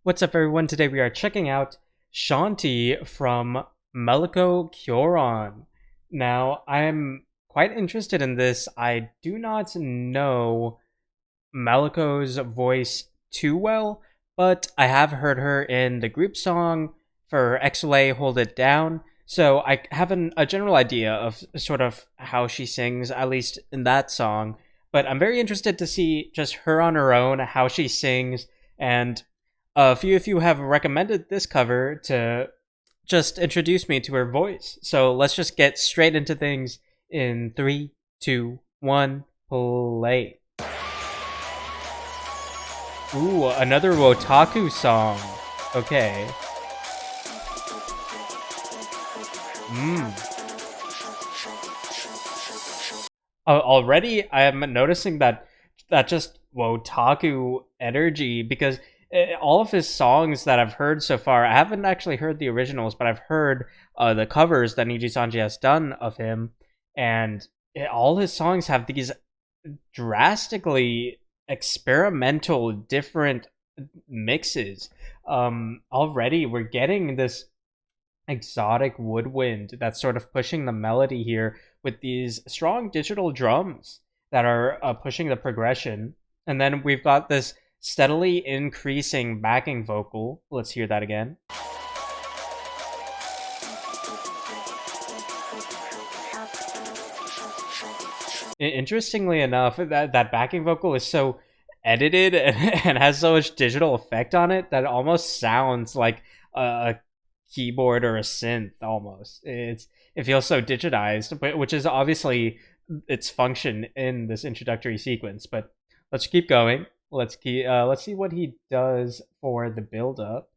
What's up, everyone? Today we are checking out Shanti from Meloco Kyoran. Now, I'm quite interested in this. I do not know Meloco's voice too well, but I have heard her in the group song for XLA Hold It Down, so I have a general idea of sort of how she sings, at least in that song. But I'm very interested to see just her on her own, how she sings, and a few of you have recommended this cover to just introduce me to her voice. So let's just get straight into things in 3, 2, 1, play. Ooh, another wotaku song. Okay. Already I'm noticing that just wotaku energy, because all of his songs that I've heard so far, I haven't actually heard the originals, but I've heard the covers that NIJISANJI has done of him, and all his songs have these drastically experimental, different mixes. Already we're getting this exotic woodwind that's sort of pushing the melody here with these strong digital drums that are pushing the progression. And then we've got this steadily increasing backing vocal. Let's hear that again. Interestingly enough, that backing vocal is so edited and has so much digital effect on it that it almost sounds like a keyboard or a synth almost. It feels so digitized, but which is obviously its function in this introductory sequence. But let's keep going. Let's see what he does for the build up.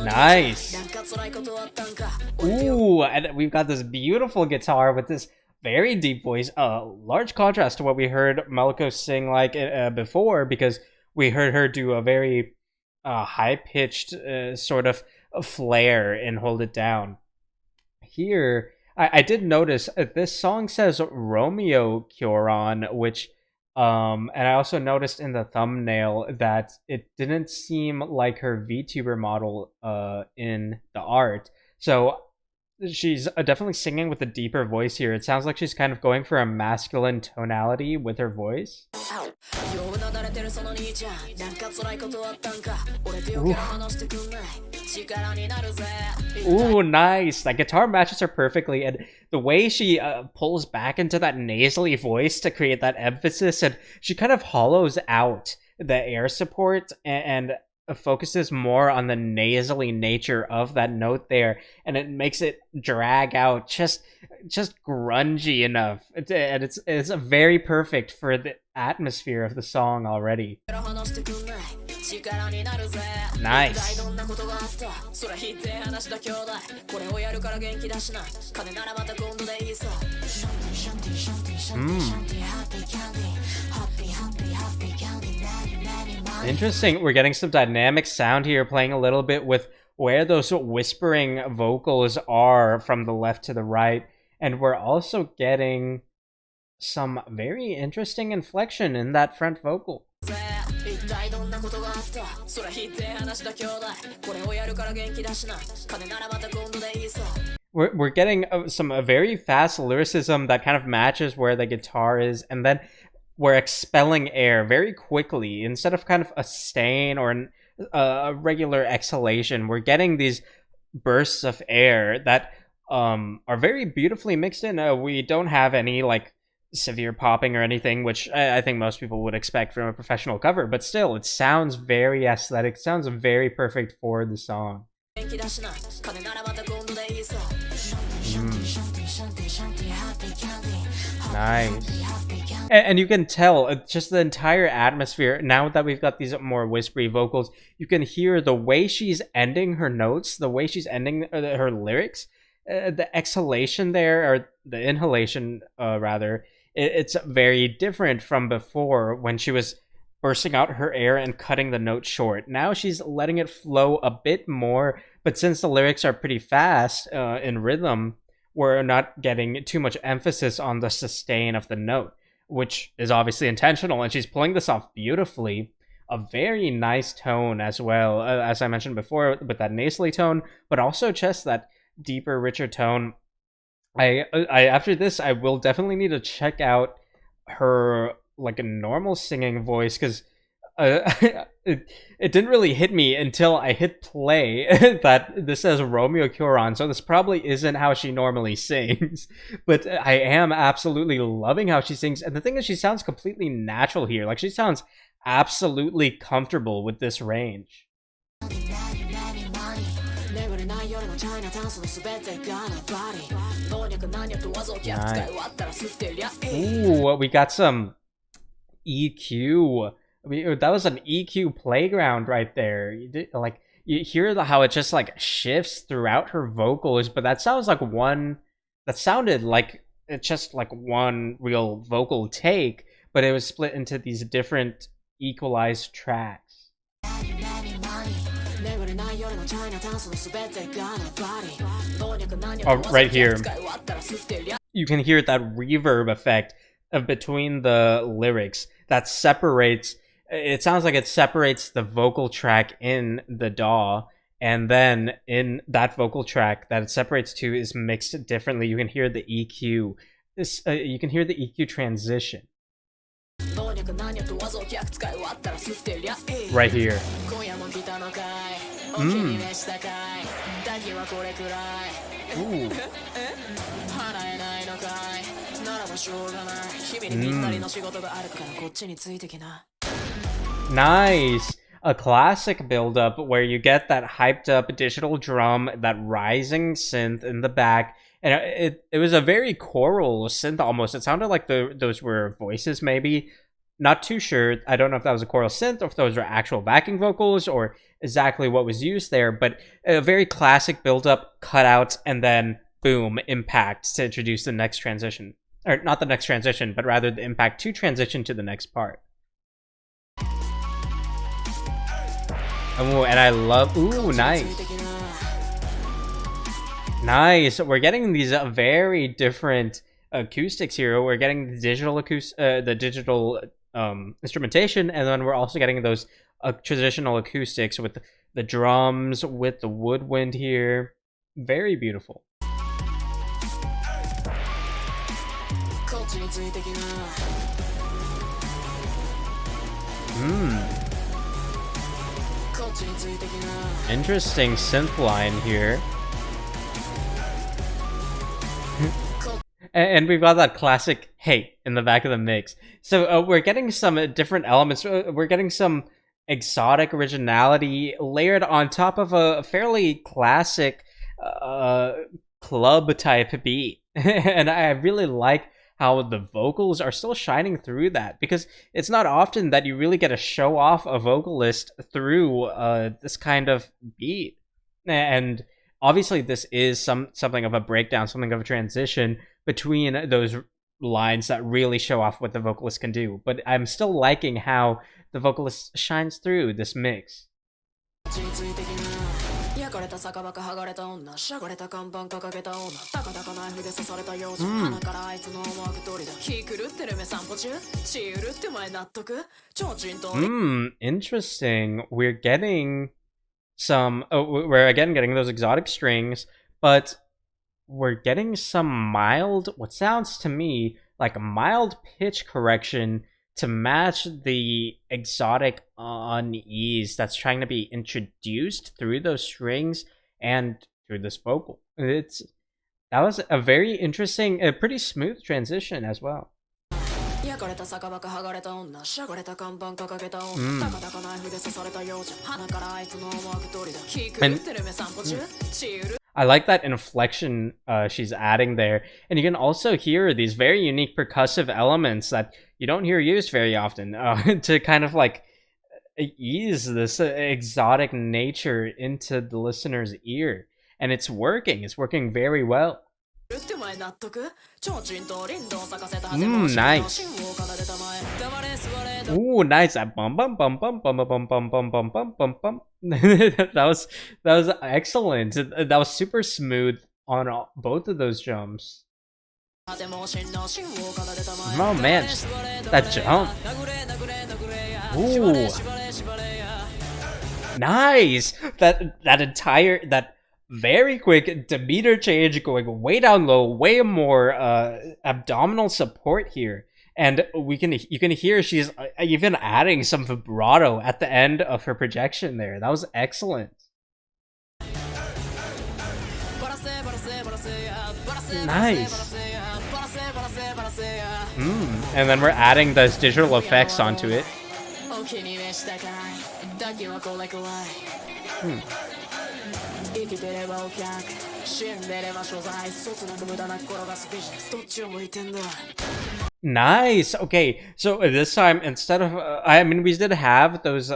Nice. Ooh, and we've got this beautiful guitar with this very deep voice. Large contrast to what we heard Meloco sing like before, because we heard her do a very high-pitched sort of flare in Hold It Down. Here, I did notice this song says Romeo Kyoran, which and I also noticed in the thumbnail that it didn't seem like her VTuber model in the art. So she's definitely singing with a deeper voice here. It sounds like she's kind of going for a masculine tonality with her voice. Ooh, nice. That guitar matches her perfectly, and the way she pulls back into that nasally voice to create that emphasis, and she kind of hollows out the air support and focuses more on the nasally nature of that note there, and it makes it drag out just grungy enough, and it's very perfect for the atmosphere of the song already. Nice. Interesting. We're getting some dynamic sound here, playing a little bit with where those whispering vocals are from the left to the right, and we're also getting some very interesting inflection in that front vocal. We're getting some very fast lyricism that kind of matches where the guitar is, and then we're expelling air very quickly. Instead of kind of a stain or a regular exhalation, we're getting these bursts of air that are very beautifully mixed in. We don't have any like severe popping or anything, which I think most people would expect from a professional cover, but still, it sounds very aesthetic. It sounds very perfect for the song. Nice. And you can tell just the entire atmosphere, now that we've got these more whispery vocals, you can hear the way she's ending her notes, the way she's ending her lyrics, the exhalation there, or the inhalation rather, it's very different from before when she was bursting out her air and cutting the note short. Now she's letting it flow a bit more, but since the lyrics are pretty fast in rhythm, we're not getting too much emphasis on the sustain of the note. which is obviously intentional, and she's pulling this off beautifully. A very nice tone as well, as I mentioned before, with that nasally tone, but also just that deeper, richer tone. I after this, I will definitely need to check out her like a normal singing voice, because it didn't really hit me until I hit play that this says Romeo Kyoran, so this probably isn't how she normally sings. But I am absolutely loving how she sings, and the thing is, she sounds completely natural here. Like, she sounds absolutely comfortable with this range. Nice. Ooh, we got some EQ. That was an EQ playground right there. You hear how it just like shifts throughout her vocals, but that sounds like one. That sounded like it's just like one real vocal take, but it was split into these different equalized tracks. Oh, right here, you can hear that reverb effect of between the lyrics that separates. It sounds like it separates the vocal track in the DAW, and then in that vocal track that it separates to is mixed differently. You can hear the EQ. You can hear the EQ transition. Right here. Ooh. Nice. A classic build-up where you get that hyped up digital drum, that rising synth in the back, and it was a very choral synth almost. It sounded like those were voices, maybe. Not too sure. I don't know if that was a choral synth or if those were actual backing vocals or exactly what was used there, but a very classic build-up, cutouts, and then boom, impact to introduce the next transition. Or not the next transition, but rather the impact to transition to the next part. Oh, and I love, ooh, nice. Nice. We're getting these very different acoustics here. We're getting the digital instrumentation, and then we're also getting those traditional acoustics with the drums, with the woodwind here. Very beautiful. Interesting synth line here. And we've got that classic "hey" in the back of the mix. So we're getting some different elements. We're getting some exotic originality layered on top of a fairly classic club type beat. And I really like how the vocals are still shining through that, because it's not often that you really get to show off a vocalist through this kind of beat. And obviously this is something of a breakdown, something of a transition between those lines that really show off what the vocalist can do. But I'm still liking how the vocalist shines through this mix. Interesting. We're getting some, we're again getting those exotic strings, but we're getting some mild, what sounds to me like a mild pitch correction to match the exotic unease that's trying to be introduced through those strings and through this vocal. That was a very interesting, a pretty smooth transition as well. And I like that inflection she's adding there. And you can also hear these very unique percussive elements that you don't hear used very often to kind of like ease this exotic nature into the listener's ear. And it's working very well. Nice. Ooh, nice. Bum bum bum bum bum bum bum bum bum bum bum bum. That was excellent. That was super smooth on both of those jumps. Oh man, that jump. Ooh. Nice! That very quick demeanor change, going way down low, way more abdominal support here. And you can hear she's even adding some vibrato at the end of her projection there. That was excellent. Nice. And then we're adding those digital effects onto it. Nice. Okay, so this time instead of I mean, we did have those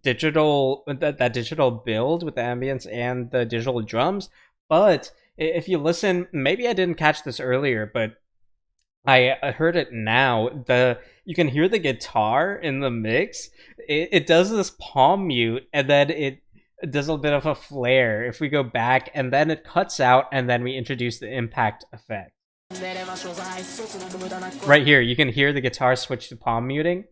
digital that digital build with the ambience and the digital drums, but if you listen, maybe I didn't catch this earlier, but I heard it now. You can hear the guitar in the mix. It does this palm mute, and then it does a bit of a flare if we go back, and then it cuts out, and then we introduce the impact effect. Right here, you can hear the guitar switch to palm muting.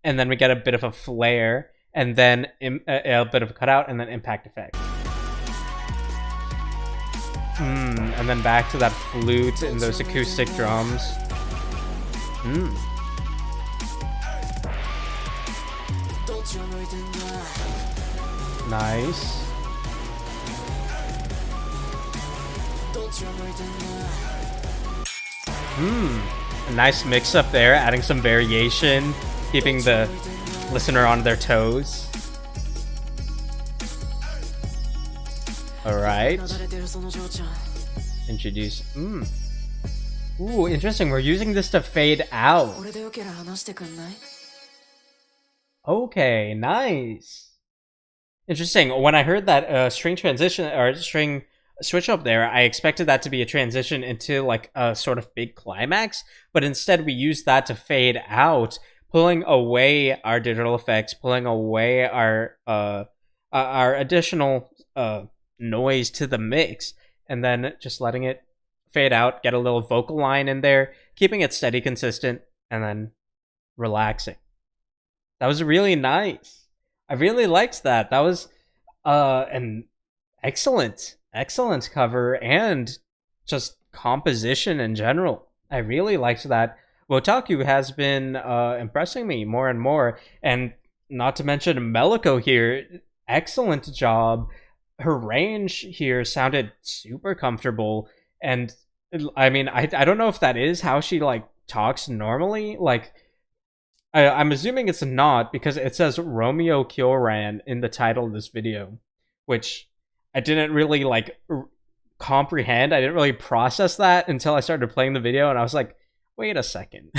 And then we get a bit of a flare, and then a bit of a cutout, and then impact effect. And then back to that flute and those acoustic drums. Nice. A nice mix up there, adding some variation, keeping the listener on their toes. Alright. Introduce. Ooh, interesting. We're using this to fade out. Okay, nice. Interesting. When I heard that string transition or string switch up there, I expected that to be a transition into like a sort of big climax, but instead we used that to fade out, pulling away our digital effects, pulling away our additional noise to the mix, and then just letting it fade out, get a little vocal line in there, keeping it steady, consistent, and then relaxing. That was really nice. I really liked that. That was an excellent cover and just composition in general. I really liked that. Wotaku has been impressing me more and more, and not to mention Meloco here. Excellent job. Her range here sounded super comfortable, and I mean, I don't know if that is how she like talks normally. Like, I'm assuming it's not, because it says Romeo Kyoran in the title of this video, which I didn't really like comprehend. I didn't really process that until I started playing the video, and I was like, wait a second.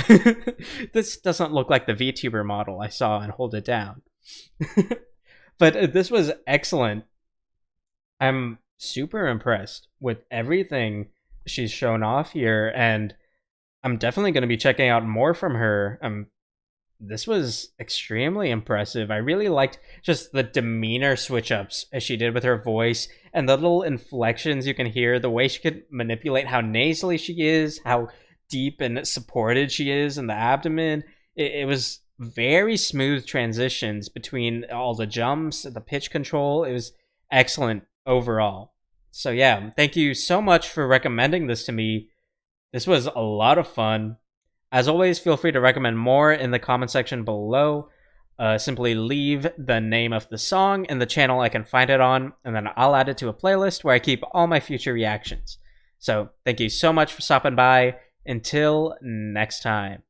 This doesn't look like the VTuber model I saw in Hold It Down. But this was excellent. I'm super impressed with everything she's shown off here, and I'm definitely going to be checking out more from her. This was extremely impressive. I really liked just the demeanor switch-ups as she did with her voice, and the little inflections you can hear, the way she could manipulate how nasally she is, how deep and supported she is in the abdomen. It was very smooth transitions between all the jumps, the pitch control. It was excellent overall. So yeah, thank you so much for recommending this to me. This was a lot of fun. As always, feel free to recommend more in the comment section below. Simply leave the name of the song and the channel I can find it on, and then I'll add it to a playlist where I keep all my future reactions. So thank you so much for stopping by. Until next time.